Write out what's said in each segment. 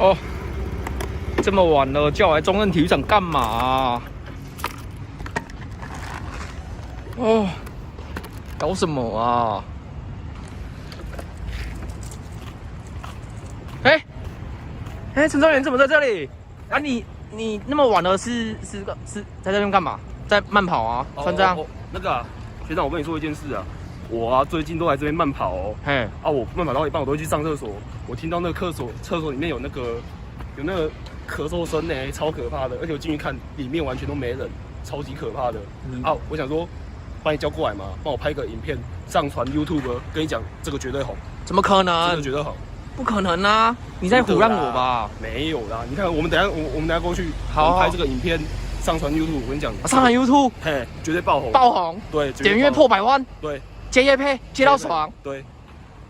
哦，这么晚了，叫我来中正体育场干嘛啊？哦，搞什么啊？哎，陈昭元怎么在这里？啊，你那么晚了是在这边干嘛？在慢跑啊？算这样？那个啊，学长，我跟你说一件事啊，我啊最近都来这边慢跑哦。嘿，啊，我慢跑到一半，我都会去上厕所。我听到那个厕所里面有那个咳嗽声呢，超可怕的。而且我进去看，里面完全都没人，超级可怕的。啊，我想说，把你叫过来嘛，帮我拍个影片上传 YouTube， 跟你讲，这个绝对红。怎么可能？这个绝对红。不可能啊！你在唬烂我吧？没有啦，你看，我们等下过去，好，拍这个影片上传 YouTube。我跟你讲，上传 YouTube， 嘿，绝对爆红。爆红，对，点阅破100万，对，接业配接到爽，对。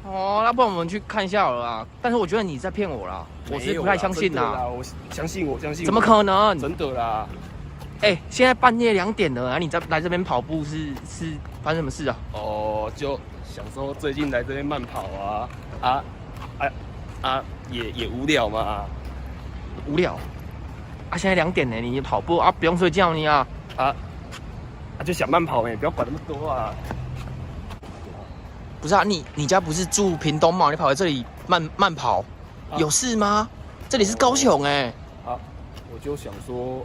哦，那不然我们去看一下好了啦。但是我觉得你在骗我啦，我是不太相信啦。我相信我。怎么可能？真的啦！哎，现在半夜2点了，你来这边跑步是发生什么事啊？哦，就想说最近来这边慢跑也无聊嘛。无聊啊！现在2点呢，你跑步啊？不用睡觉你啊？就想慢跑不要管那么多啊。不是啊，你家不是住屏东吗？你跑来这里慢跑，有事吗？这里是高雄哎。我就想说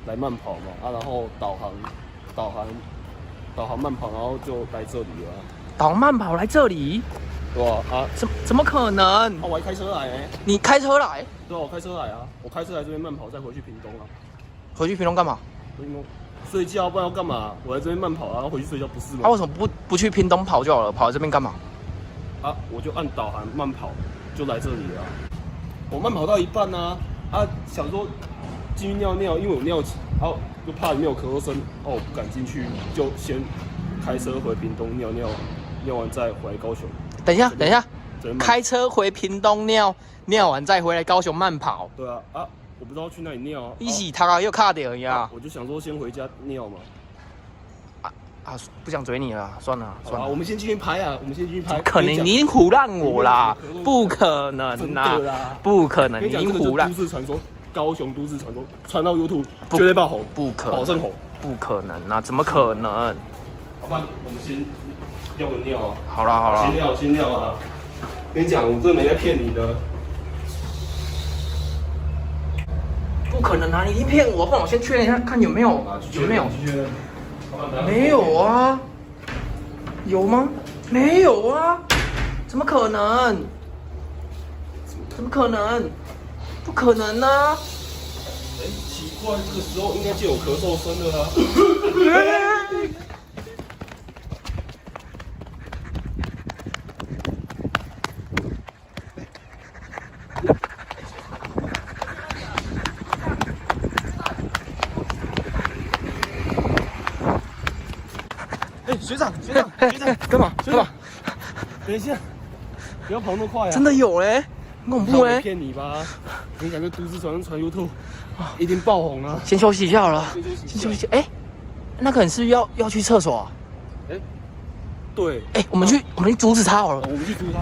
来慢跑嘛，然后导航慢跑，然后就来这里了。导航慢跑来这里？对啊，怎么可能？我还开车来你开车来？对啊，我开车来啊，我开车来这边慢跑，再回去屏东啊。回去屏东干嘛？睡觉，不然要干嘛？我来这边慢跑，然后回去睡觉，不是吗？为什么不去屏东跑就好了？跑来这边干嘛？我就按导航慢跑，就来这里了。我慢跑到一半想说进去尿尿，因为我尿急，又怕里面有咳嗽声，我不敢进去，就先开车回屏东尿尿，尿完再回来高雄。等一下，开车回屏东尿完再回来高雄慢跑。对啊，我不知道去哪里尿啊。一起他又卡点呀。我就想说先回家尿嘛。不想追你了，算了。我们先进去拍啊，可能你唬烂我啦，不可能啦，不可能，你唬烂。都市传说，高雄都市传说，传到 YouTube 绝对爆红，不可能，保证红，不可能啊，怎么可能？好吧，我们先尿个尿啊。好啦，先尿啊。跟你讲，我真的没在骗你的。不可能啊！你一定骗我，不然我先确认一下，看有没有，有没有？没有啊？有吗？没有啊？怎么可能？怎么可能？不可能啊！奇怪，这个时候应该就有咳嗽声了啦。学长，干嘛？等一下，不要跑那么快啊！真的有嘞，很恐怖嘞！骗你吧！我跟你讲，这都市传 YouTube， 一定爆红啊！先休息一下好了，先休息。那个人是不是要去厕所啊？对。我们去阻止他好了。我们去阻止他。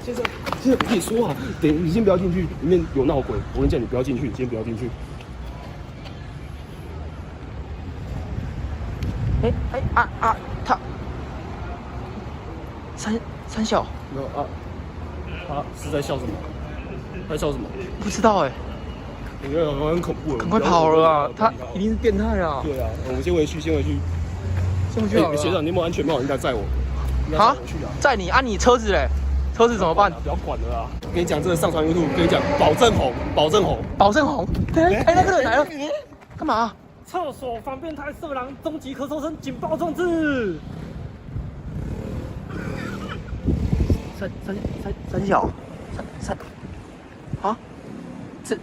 先生，我跟你说啊，你先不要进去，里面有闹鬼。我跟你讲，你不要进去，你先不要进去。他三小，没有他是在笑什么？他在笑什么？不知道我觉得很恐怖，赶快跑了啊！他一定是变态啊！对啊，我们先回去好了。学长，你有没有安全帽？应该载我。载你啊？你车子嘞？车子怎么办？不要管了啦！我跟你讲，这个上传 YouTube，跟你讲，保证红。那个人来了，干嘛？厕所防变态色狼终极咳嗽声警报装置。三小，这